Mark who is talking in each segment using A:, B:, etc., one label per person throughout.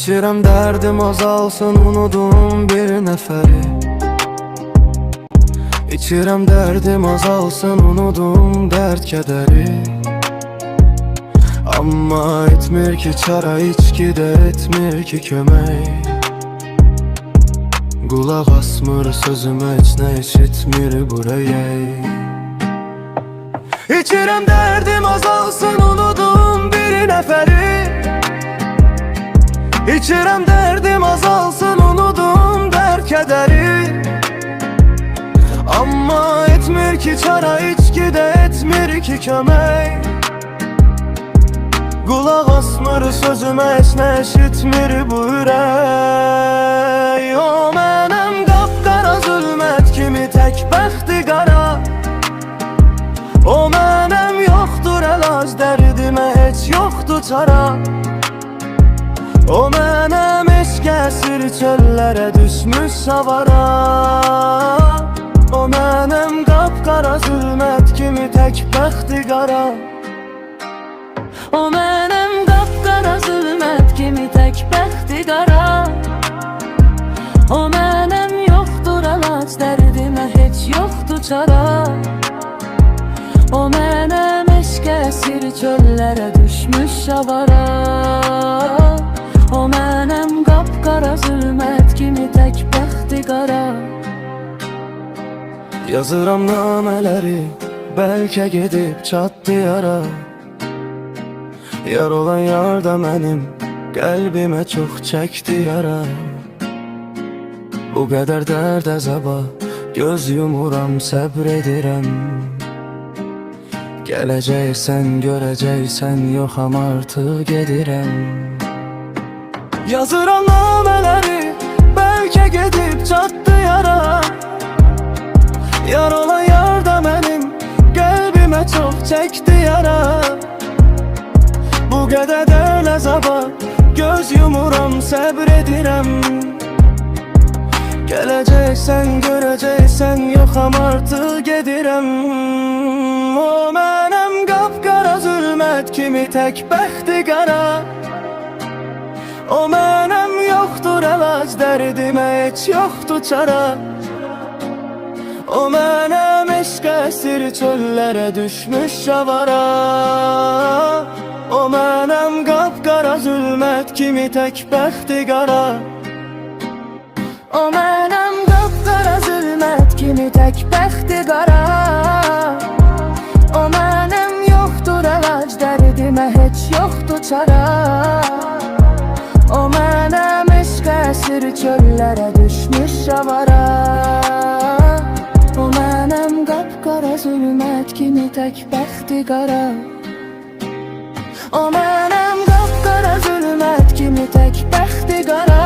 A: İçirəm dərdim azalsın, unudum bir nəfəri. İçirəm dərdim azalsın, unudum dərd kədəri. Amma etmir ki çara, içkidə etmir ki kömək. Qulaq asmır sözümə, heç nə eşitmir bu ürək. İçirəm dərdim azalsın, unudum bir nəfəri. İçirəm dərdim azalsın, unudum dərd kədəri. Amma etmir ki çara, içkidə etmir ki kömək. Qulaq asmır sözümə, heç nə eşitmir bu ürək. O mənəm qapqara zülmət kimi, tək bəxti qara. O mənəm, yoxdur əlac dərdimə, heç yoxdur çara. O mənəm, eşq əsir çöllərə düşmüş savara. O mənəm qapqara zülmət kimi, tək bəxti qara.
B: O mənəm qapqara zülmət kimi, tək bəxti qara. O mənəm, yoxdur əlac dərdimə, heç yoxdur çara. O mənəm, eşq əsir çöllərə düşmüş şavara. O mənəm qapqara zülmət kimi, tək bəxti qara.
A: Yazıram namələri, bəlkə gedib çatdı yara. Yar olan yar da mənim qəlbimə çox çəkdi yara. Bu qədər dərd əzaba göz yumuram, səbr edirəm. Gələcəksən, görəcəksən, yoxam artıq gedirəm. Yazıram namələri, bəlkə gedib çatdı yara. Yar olan yar da mənim qəlbimə çox çəkdi yara. Bu qədər dərd əzaba göz yumuram, səbr edirəm. Gələcəksən, görəcəksən, yoxam artıq gedirəm. O mənəm qapqara zülmət kimi, tək bəxti qara. O mənəm, yoxdur əlac dərdimə, heç yoxdur çara. O mənəm, eşq əsir çöllərə düşmüş şavara. O mənəm qapqara zülmət kimi, tək bəxti qara.
B: O mənəm qapqara zülmət kimi, tək bəxti qara. O mənəm, yoxdur əlac dərdimə, heç yoxdur çara. O mənəm, eşq əsir çöllərə düşmüş şavara. O mənəm qapqara zülmət kimi, tək bəxti qara. O mənəm qapqara zülmət kimi, tək bəxti qara.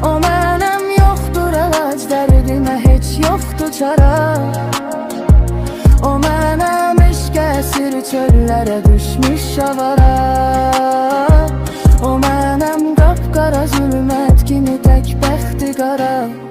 B: O mənəm, yoxdur əlac dərdimə, heç yoxdur çara. O mənəm, eşq əsir çöllərə düşmüş şavara. O mənəm qapqara zülmət kimi, tək bəxti qara.